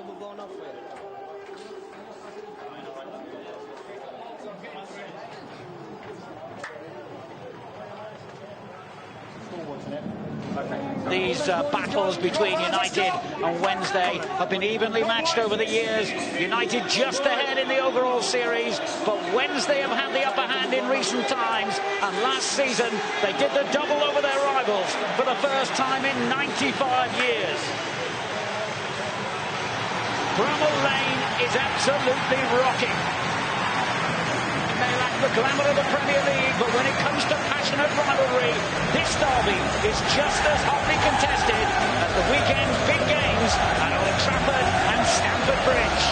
to move on off it. These battles between United and Wednesday have been evenly matched over the years. United just ahead in the overall series, but Wednesday have had the upper hand in recent times, and last season they did the double over their rivals for the first time in 95 years. Bramall Lane is absolutely rocking. May lack the glamour of the Premier League, but when it comes to passionate rivalry, this derby is just as hotly contested as the weekend's big games at Old Trafford and Stamford Bridge.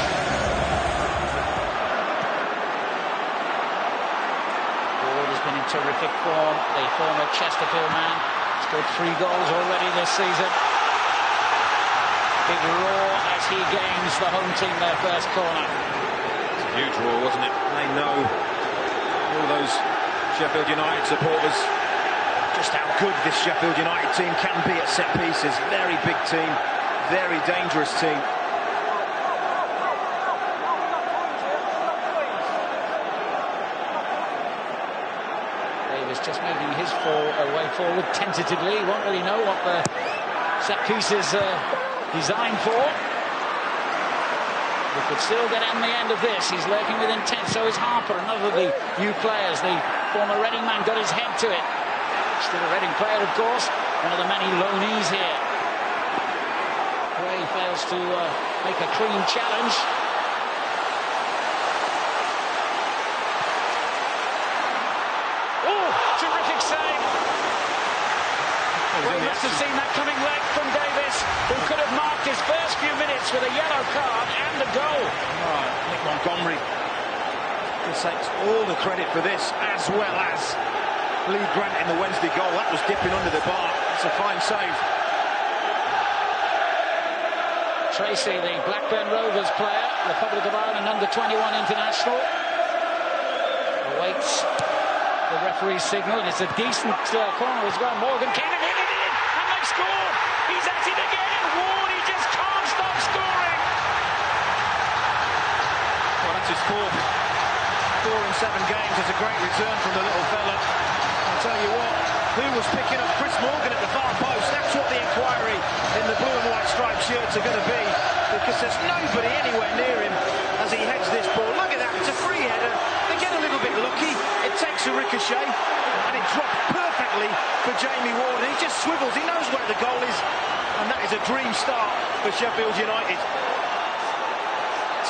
Ward has been in terrific form. The former Chesterfield man scored 3 goals already this season. Big roar as he gains the home team their first corner. It's a huge roar, wasn't it? They know, all those Sheffield United supporters, just how good this Sheffield United team can be at set pieces. Very big team, very dangerous team. Davis just making his way forward tentatively. He won't really know what the set piece is designed for. We could still get in the end of this. He's lurking with intent, so is Harper, another of the new players. The former Reading man got his head to it. Still a Reading player, of course, one of the many loanees here. Gray fails to make a clean challenge. Oh, terrific save. Well, he must have seen that coming late from Davis, who could have marked his first few minutes with a yellow card and the goal. Oh, Nick Montgomery takes all the credit for this, as well as Lee Grant in the Wednesday goal. That was dipping under the bar. It's a fine save. Tracy, the Blackburn Rovers player, Republic of Ireland under-21 international, awaits the referee's signal, and it's a decent corner as well. Morgan came in, hit it in, and they've scored. He's at it again. Ward, he just can't stop scoring. Well, that's his fourth. 4 in 7 games. It's a great return from the little fella. I'll tell you what, who was picking up Chris Morgan at the far post? That's what the inquiry in the blue and white striped shirts are going to be, because there's nobody anywhere near him as he heads this ball. Look at that, it's a free header. They get a little bit lucky. It takes a ricochet, and it dropped perfectly for Jamie Ward. And he just swivels. He knows where the goal is, and that is a dream start for Sheffield United.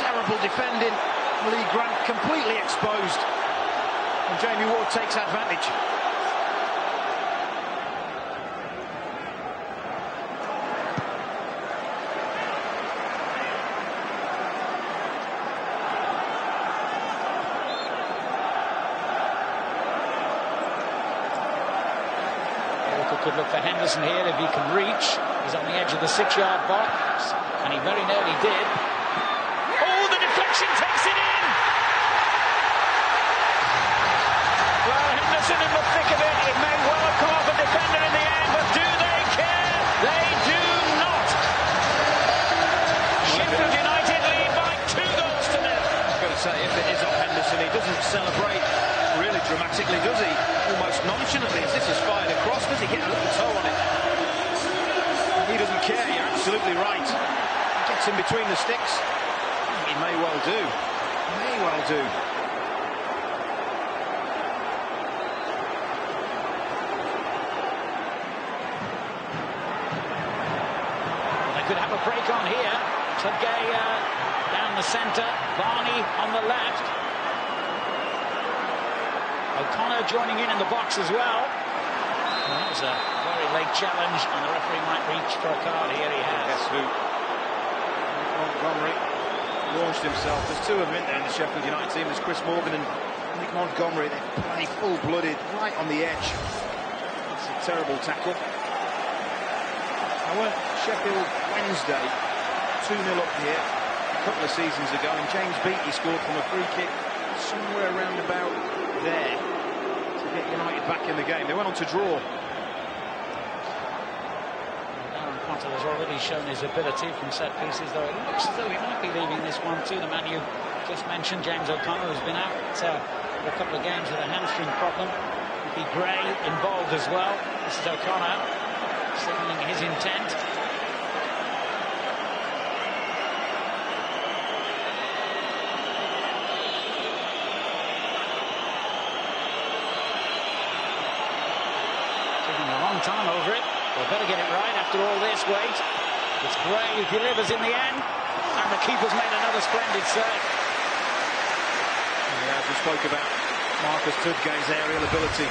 Terrible defending. Lee Grant completely exposed, and Jamie Ward takes advantage. Could look for Henderson here if he can reach. He's on the edge of the 6-yard box, and he very nearly did. Oh, the deflection takes it in! Well, Henderson in the thick of it. It may well have come off a defender in the end, but do they care? They do not. Sheffield United lead by 2 goals to 0. I've got to say, if it is off Henderson, he doesn't celebrate really dramatically, does he? Almost nonchalantly as this is fired across. Does he get a little toe on it? He doesn't care, you're absolutely right. He gets in between the sticks. He may well do. May well do. Well, they could have a break on here. Tugay down the centre, Barney on the left. O'Connor joining in the box as well. Well, that was a very late challenge, and the referee might reach for a card. Here he has. Guess who? Montgomery launched himself. There's 2 of them in there in the Sheffield United team. There's Chris Morgan and Nick Montgomery. They play full-blooded, right on the edge. It's a terrible tackle. However, Sheffield Wednesday 2-0 up here a couple of seasons ago, and James Beattie scored from a free kick somewhere around about there to get United back in the game. They went on to draw. Darren Carter has already shown his ability from set pieces, though it looks as though he might be leaving this one to the man you just mentioned, James O'Connor, who's been out for a couple of games with a hamstring problem. Would be Gray involved as well. This is O'Connor signalling his intent. Time over it. They better get it right after all this wait. It's Gray who delivers in the end, and the keeper's made another splendid save. Yeah, as we spoke about Marcus Tudgay's aerial ability,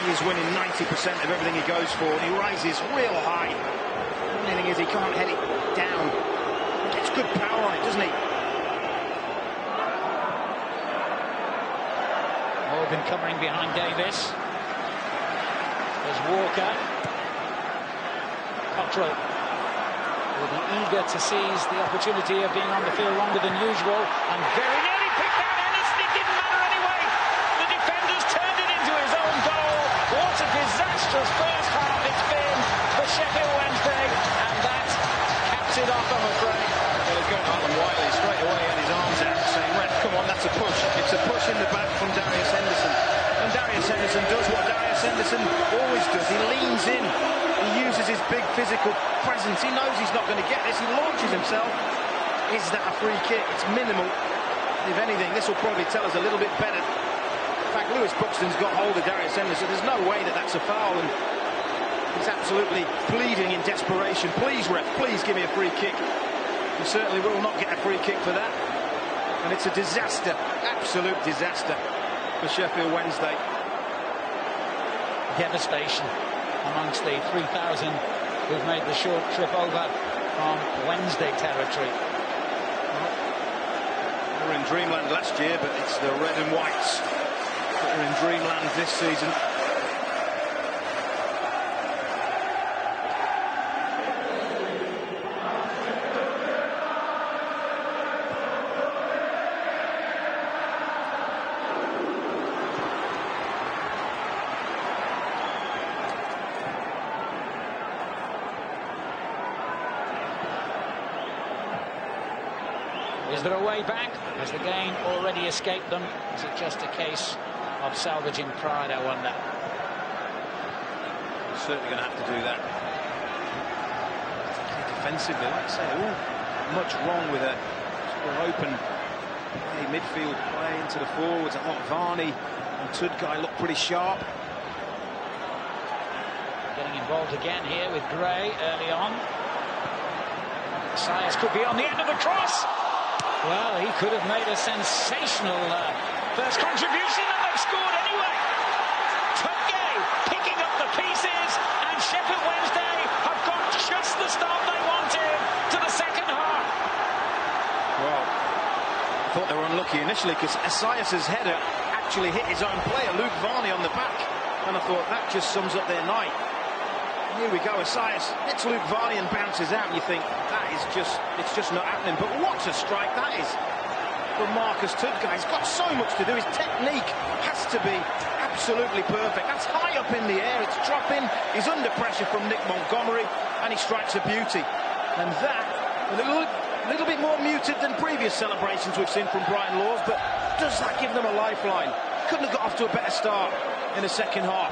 he's winning 90% of everything he goes for, and he rises real high. The only thing is he can't head it down. He gets good power on it, doesn't he? Morgan covering behind Davis. There's Walker. Cottrell will be eager to seize the opportunity of being on the field longer than usual, and very nearly picked out Henderson. It didn't matter anyway. The defenders turned it into his own goal. What a disastrous first half it's been for Sheffield Wednesday, and that caps it off, I'm afraid. Well, he's going Alan Wiley straight away, and his arms out, saying, "Ref, come on, that's a push." It's a push in the back from Darius Henderson. And Darius Henderson does what Darius Henderson always does. He leans in. He uses his big physical presence. He knows he's not going to get this. He launches himself. Is that a free kick? It's minimal. If anything, this will probably tell us a little bit better. In fact, Lewis Buxton's got hold of Darius Henderson. There's no way that that's a foul. And he's absolutely pleading in desperation. Please, ref, please give me a free kick. He certainly will not get a free kick for that. And it's a disaster, absolute disaster for Sheffield Wednesday. Devastation amongst the 3,000 who've made the short trip over from Wednesday territory. They were in dreamland last year, but it's the red and whites that are in dreamland this season. Is there a way back? Has the game already escaped them? Is it just a case of salvaging pride, I wonder? They're certainly going to have to do that. Defensively, like I say, much wrong with a open play, midfield play into the forwards. I thought Varney and Tudgay looked pretty sharp. Getting involved again here with Gray early on. Sias could be on the end of the cross. Well, he could have made a sensational first contribution, and they've scored anyway. Tudgay picking up the pieces, and Sheffield Wednesday have got just the start they wanted to the second half. Well, I thought they were unlucky initially because Asias's header actually hit his own player, Luke Varney, on the back, and I thought that just sums up their night. Here we go, Asias hits Luke Varney and bounces out, and you think that is it's just not happening. But what a strike that is from Marcus Tudgay. He's got so much to do. His technique has to be absolutely perfect. That's high up in the air. It's dropping. He's under pressure from Nick Montgomery, and he strikes a beauty. And that a little bit more muted than previous celebrations we've seen from Brian Laws. But does that give them a lifeline? Couldn't have got off to a better start in the second half.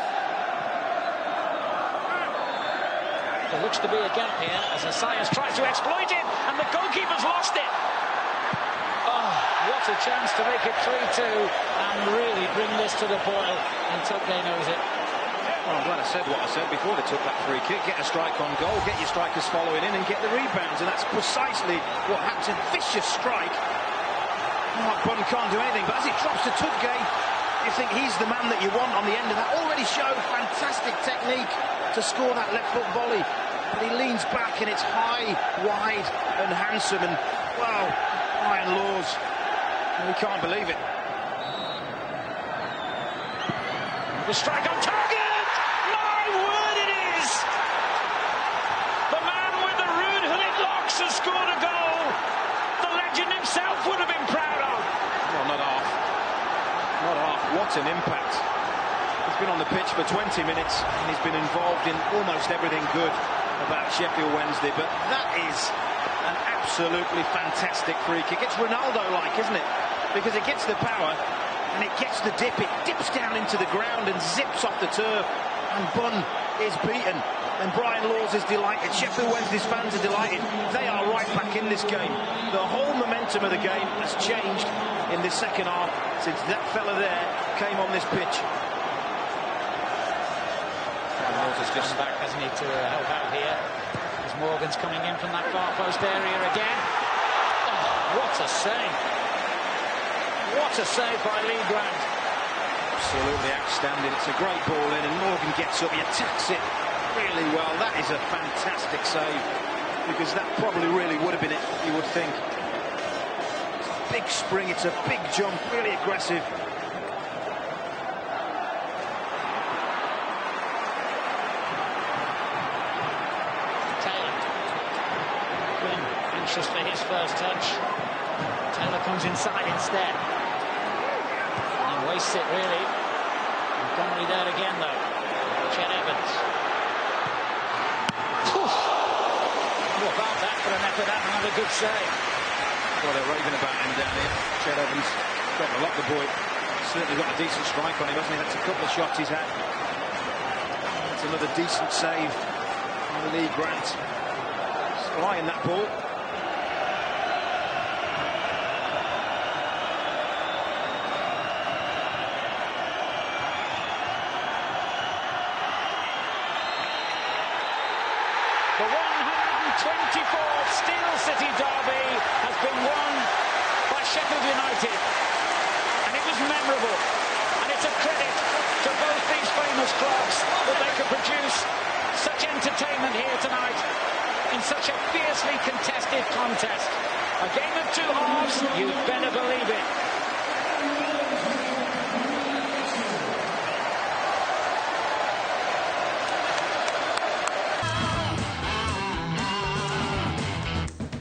There looks to be a gap here as Asias tries to exploit it, and the goalkeeper's lost it. Oh, what a chance to make it 3-2 and really bring this to the boil, and Tudgay knows it. Well, I'm glad I said what I said before they took that free kick. Get a strike on goal, get your strikers following in and get the rebounds, and that's precisely what happens. A vicious strike. Mark Bunn can't do anything, but as it drops to Tudgay, you think he's the man that you want on the end of that. Already showed fantastic technique to score that left foot volley, but he leans back and it's high, wide and handsome, and wow, Brian Laws, we can't believe it. The strike on target! My word, it is! The man with the rude hooded locks has scored a goal the legend himself would have been proud of. Well, not half. Not half. What an impact. He's been on the pitch for 20 minutes and he's been involved in almost everything good. about Sheffield Wednesday, but that is an absolutely fantastic free kick. It's Ronaldo-like, isn't it? Because it gets the power and it gets the dip. It dips down into the ground and zips off the turf, and Bunn is beaten. And Brian Laws is delighted. Sheffield Wednesday's fans are delighted. They are right back in this game. The whole momentum of the game has changed in this second half since that fella there came on this pitch. Brian Laws has just back, hasn't he, to help out here. As Morgan's coming in from that far post area again. Oh, what a save. What a save by Lee Grant. Absolutely outstanding. It's a great ball in, and Morgan gets up, he attacks it really well. That is a fantastic save, because that probably really would have been it, you would think. It's a big spring, it's a big jump, really aggressive. Taylor. Quinn anxious for his first touch. Taylor comes inside instead. And wastes it, really. Montgomery there again, though. Chet Evans. What about that for an effort? Another good save. Well, they're raving about him down here. Chet Evans got to lock the boy. Certainly got a decent strike on him, hasn't he? That's a couple of shots he's had. That's another decent save from Lee Grant. Flying that ball. The 124th Steel City derby has been won by Sheffield United, and it was memorable, and it's a credit to both these famous clubs that they could produce such entertainment here tonight in such a fiercely contested contest. A game of two halves, you better believe it.